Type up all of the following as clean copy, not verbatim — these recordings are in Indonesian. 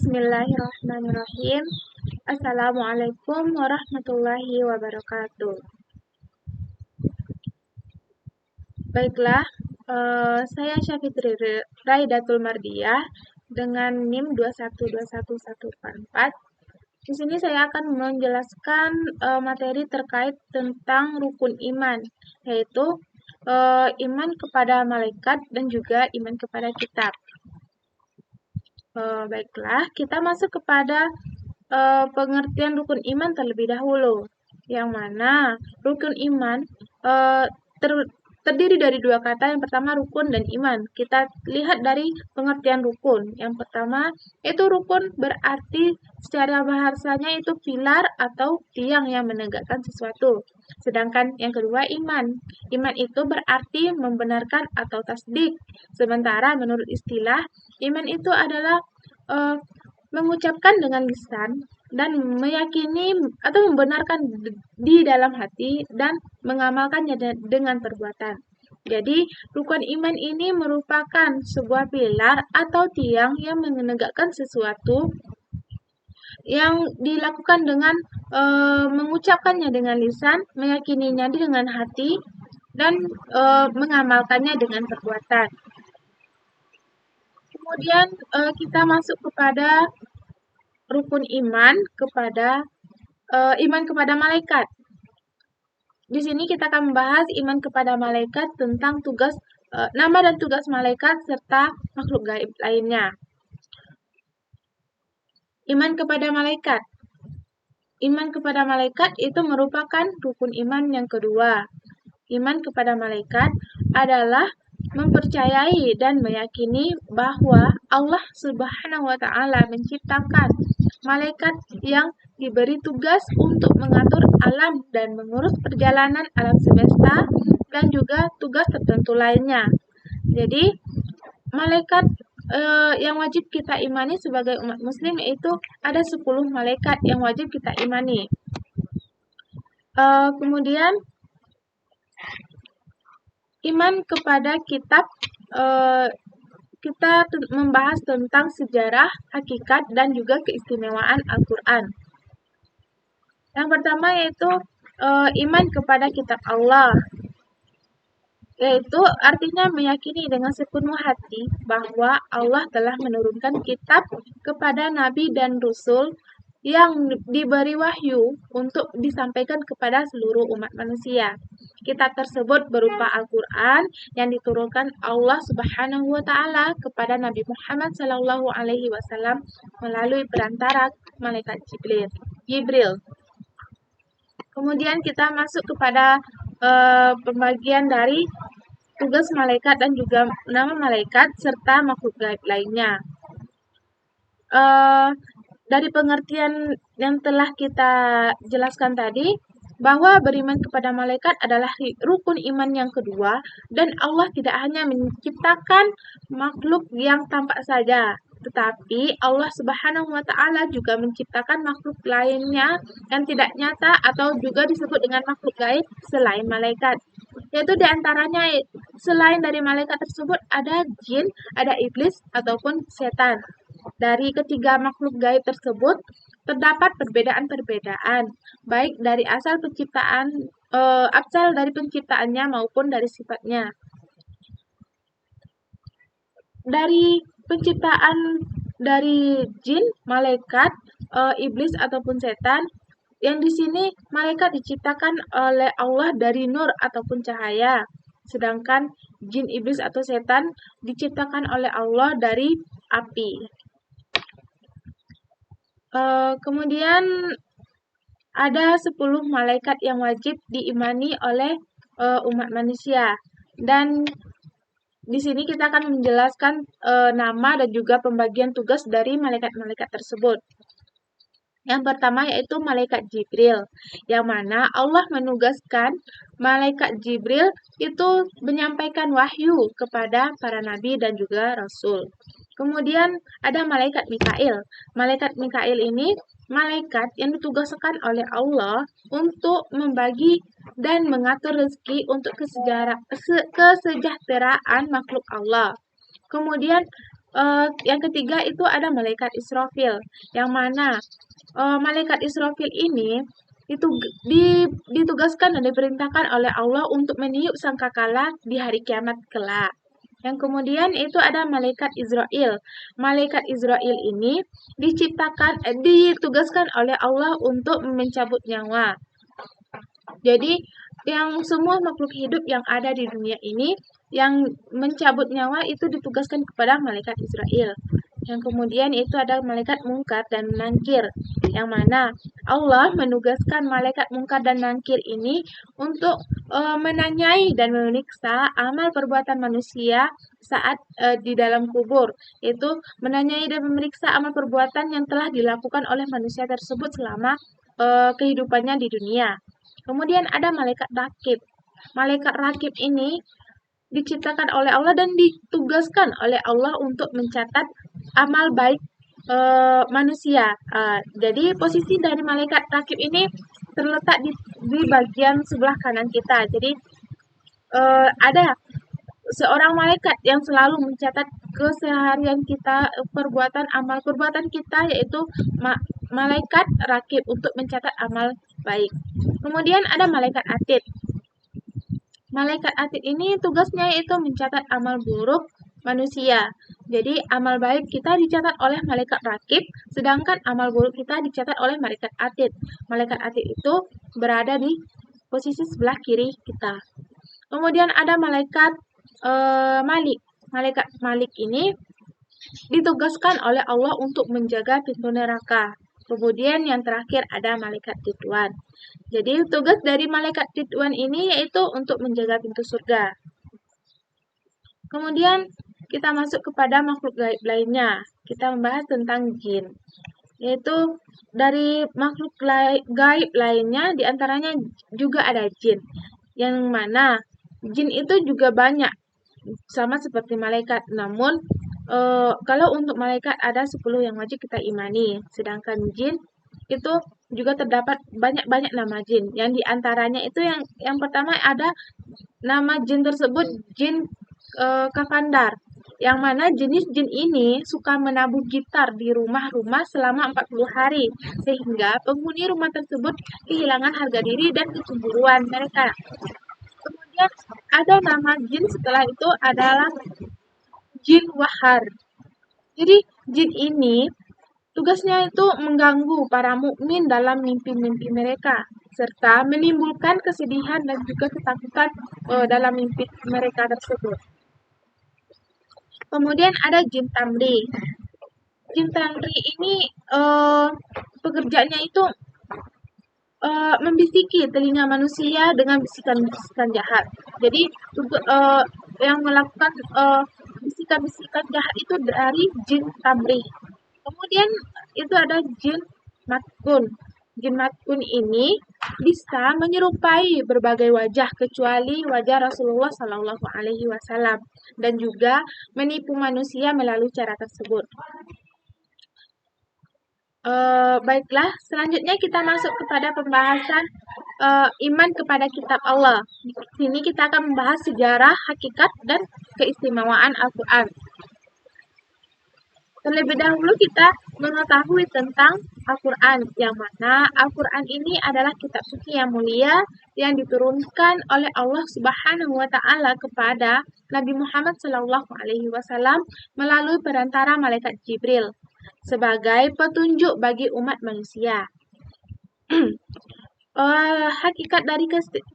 Bismillahirrahmanirrahim. Assalamualaikum warahmatullahi wabarakatuh. Baiklah, saya Syafitri Raidatul Mardiah dengan NIM 2121144. Di sini saya akan menjelaskan materi terkait tentang rukun iman, yaitu iman kepada malaikat dan juga iman kepada kitab. Baiklah, kita masuk kepada pengertian rukun iman terlebih dahulu, yang mana rukun iman terdiri dari dua kata. Yang pertama rukun dan iman. Kita lihat dari pengertian rukun. Yang pertama itu rukun berarti secara bahasanya itu pilar atau tiang yang menegakkan sesuatu. Sedangkan yang kedua iman. Iman itu berarti membenarkan atau tasdik. Sementara menurut istilah iman itu adalah mengucapkan dengan lisan dan meyakini atau membenarkan di dalam hati dan mengamalkannya dengan perbuatan. Jadi, rukun iman ini merupakan sebuah pilar atau tiang yang menegakkan sesuatu yang dilakukan dengan mengucapkannya dengan lisan, meyakininya dengan hati, dan mengamalkannya dengan perbuatan. Kemudian kita masuk kepada rukun iman kepada malaikat. Di sini kita akan membahas iman kepada malaikat tentang tugas, nama dan tugas malaikat serta makhluk gaib lainnya. Iman kepada malaikat. Iman kepada malaikat itu merupakan rukun iman yang kedua. Iman kepada malaikat adalah mempercayai dan meyakini bahwa Allah Subhanahu wa Ta'ala menciptakan malaikat yang diberi tugas untuk mengatur alam dan mengurus perjalanan alam semesta dan juga tugas tertentu lainnya. Jadi, malaikat yang wajib kita imani sebagai umat muslim yaitu ada 10 malaikat yang wajib kita imani. Kemudian iman kepada kitab, kita membahas tentang sejarah, hakikat, dan juga keistimewaan Al-Quran. Yang pertama yaitu iman kepada kitab Allah, yaitu artinya meyakini dengan sepenuh hati bahwa Allah telah menurunkan kitab kepada Nabi dan Rasul yang diberi wahyu untuk disampaikan kepada seluruh umat manusia. Kitab tersebut berupa Al-Quran yang diturunkan Allah Subhanahu wa Ta'ala kepada Nabi Muhammad Sallallahu Alaihi Wasallam melalui perantara malaikat Jibril. Kemudian kita masuk kepada pembagian dari tugas malaikat dan juga nama malaikat serta makhluk gaib lainnya. Dari pengertian yang telah kita jelaskan tadi, bahwa beriman kepada malaikat adalah rukun iman yang kedua, dan Allah tidak hanya menciptakan makhluk yang tampak saja, tetapi Allah Subhanahu wa Ta'ala juga menciptakan makhluk lainnya yang tidak nyata atau juga disebut dengan makhluk gaib selain malaikat. Yaitu diantaranya selain dari malaikat tersebut ada jin, ada iblis ataupun setan. Dari ketiga makhluk gaib tersebut terdapat perbedaan-perbedaan, baik dari asal dari penciptaannya maupun dari sifatnya. Dari penciptaan dari jin, malaikat, iblis ataupun setan, yang di sini malaikat diciptakan oleh Allah dari nur ataupun cahaya, sedangkan jin, iblis atau setan diciptakan oleh Allah dari api. Kemudian ada 10 malaikat yang wajib diimani oleh umat manusia, dan di sini kita akan menjelaskan nama dan juga pembagian tugas dari malaikat-malaikat tersebut. Yang pertama yaitu malaikat Jibril, yang mana Allah menugaskan malaikat Jibril itu menyampaikan wahyu kepada para nabi dan juga rasul. Kemudian ada malaikat Mikail. Malaikat Mikail ini malaikat yang ditugaskan oleh Allah untuk membagi dan mengatur rezeki untuk kesejahteraan makhluk Allah. Kemudian Yang ketiga itu ada malaikat Israfil, yang mana malaikat Israfil ini itu ditugaskan dan diperintahkan oleh Allah untuk meniup sangkakala di hari kiamat kelak. Yang kemudian itu ada malaikat Israel. Malaikat Israel ini ditugaskan oleh Allah untuk mencabut nyawa. Jadi yang semua makhluk hidup yang ada di dunia ini yang mencabut nyawa itu ditugaskan kepada malaikat Israel. Yang kemudian itu ada malaikat Munkar dan Nankir, yang mana Allah menugaskan malaikat Munkar dan Nankir ini untuk menanyai dan memeriksa amal perbuatan manusia saat di dalam kubur, yaitu menanyai dan memeriksa amal perbuatan yang telah dilakukan oleh manusia tersebut selama kehidupannya di dunia. Kemudian ada malaikat rakib. Malaikat rakib ini diciptakan oleh Allah dan ditugaskan oleh Allah untuk mencatat amal baik manusia. Jadi posisi dari malaikat rakib ini terletak di bagian sebelah kanan kita. Jadi ada seorang malaikat yang selalu mencatat keseharian kita, amal perbuatan kita, yaitu malaikat rakib untuk mencatat amal baik. Kemudian ada malaikat atid. Malaikat atid ini tugasnya yaitu mencatat amal buruk manusia. Jadi amal baik kita dicatat oleh malaikat rakib, sedangkan amal buruk kita dicatat oleh malaikat atid. Malaikat atid itu berada di posisi sebelah kiri kita. Kemudian ada malaikat Malik. Malaikat Malik ini ditugaskan oleh Allah untuk menjaga pintu neraka. Kemudian yang terakhir ada malaikat Ridwan. Jadi tugas dari malaikat Ridwan ini yaitu untuk menjaga pintu surga. Kemudian kita masuk kepada makhluk gaib lainnya. Kita membahas tentang jin. Yaitu dari makhluk gaib lainnya diantaranya juga ada jin. Yang mana jin itu juga banyak, sama seperti malaikat. Namun kalau untuk malaikat ada 10 yang wajib kita imani. Sedangkan jin itu juga terdapat banyak-banyak nama jin. Yang diantaranya itu yang pertama ada nama jin tersebut jin Kafandar. Yang mana jenis jin ini suka menabuh gitar di rumah-rumah selama 40 hari. Sehingga penghuni rumah tersebut kehilangan harga diri dan kecemburuan mereka. Kemudian ada nama jin setelah itu adalah jin wahar. Jadi jin ini tugasnya itu mengganggu para mukmin dalam mimpi-mimpi mereka serta menimbulkan kesedihan dan juga ketakutan dalam mimpi mereka tersebut. Kemudian ada jin tamri. Jin tamri ini pekerjaannya itu membisiki telinga manusia dengan bisikan-bisikan jahat. Jadi yang melakukan bisikan-bisikan jahat itu dari jin tamri. Kemudian itu ada jin matkun. Jin matkun ini bisa menyerupai berbagai wajah kecuali wajah Rasulullah Shallallahu Alaihi Wasallam dan juga menipu manusia melalui cara tersebut. Baiklah, selanjutnya kita masuk kepada pembahasan iman kepada kitab Allah. Di sini kita akan membahas sejarah, hakikat, dan keistimewaan Al-Quran. Terlebih dahulu kita mengetahui tentang Al-Quran, yang mana Al-Quran ini adalah kitab suci yang mulia yang diturunkan oleh Allah Subhanahu wa Ta'ala kepada Nabi Muhammad SAW melalui perantara malaikat Jibril sebagai petunjuk bagi umat manusia. Hakikat dari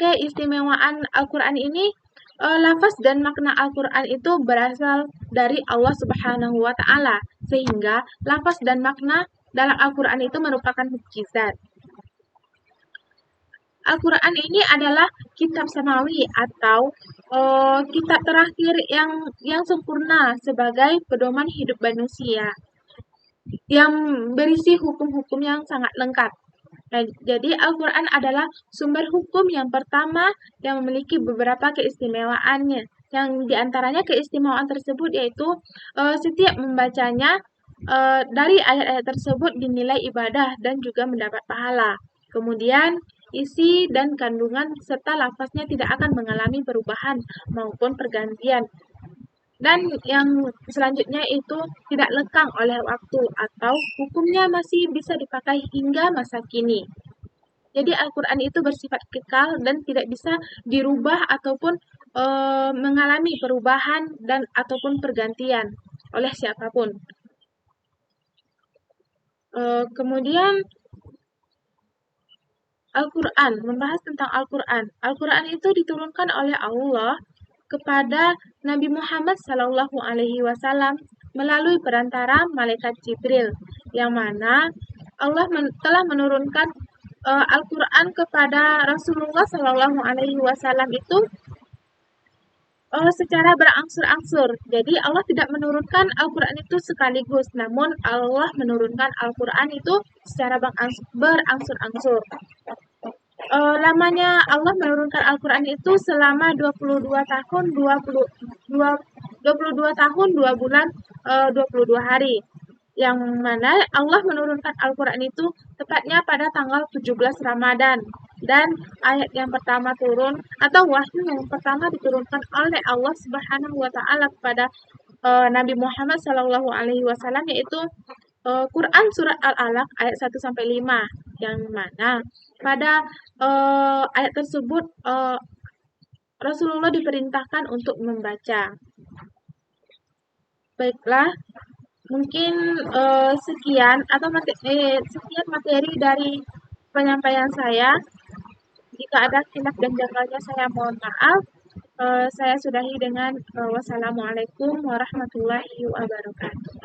keistimewaan Al-Quran ini, lafaz dan makna Al-Quran itu berasal dari Allah Subhanahu wa Ta'ala, sehingga lafaz dan makna dalam Al-Quran itu merupakan mukjizat. Al-Quran ini adalah kitab samawi atau kitab terakhir yang sempurna sebagai pedoman hidup manusia, yang berisi hukum-hukum yang sangat lengkap. Nah, jadi Al-Quran adalah sumber hukum yang pertama yang memiliki beberapa keistimewaannya. Yang diantaranya keistimewaan tersebut yaitu setiap membacanya dari ayat-ayat tersebut dinilai ibadah dan juga mendapat pahala. Kemudian isi dan kandungan serta lafaznya tidak akan mengalami perubahan maupun pergantian. Dan yang selanjutnya itu tidak lekang oleh waktu atau hukumnya masih bisa dipakai hingga masa kini. Jadi Al-Quran itu bersifat kekal dan tidak bisa dirubah ataupun mengalami perubahan dan ataupun pergantian oleh siapapun. Kemudian Al-Quran, membahas tentang Al-Quran. Al-Quran itu diturunkan oleh Allah kepada Nabi Muhammad SAW melalui perantara malaikat Jibril, yang mana Allah telah menurunkan Al-Quran kepada Rasulullah SAW itu secara berangsur-angsur. Jadi Allah tidak menurunkan Al-Quran itu sekaligus, namun Allah menurunkan Al-Quran itu secara berangsur-angsur. Lamanya Allah menurunkan Al-Quran itu selama 22 tahun 22 tahun 2 bulan 22 hari. Yang mana Allah menurunkan Al-Quran itu tepatnya pada tanggal 17 Ramadan. Dan ayat yang pertama turun atau wahyu yang pertama diturunkan oleh Allah Subhanahu wa taala kepada Nabi Muhammad sallallahu alaihi wasallam, yaitu Quran surat Al-Alaq ayat 1 sampai 5, yang mana pada ayat tersebut Rasulullah diperintahkan untuk membaca. Baiklah, mungkin sekian materi dari penyampaian saya. Jika ada tindak dan janggalnya saya mohon maaf. Saya sudahi dengan wassalamualaikum warahmatullahi wabarakatuh.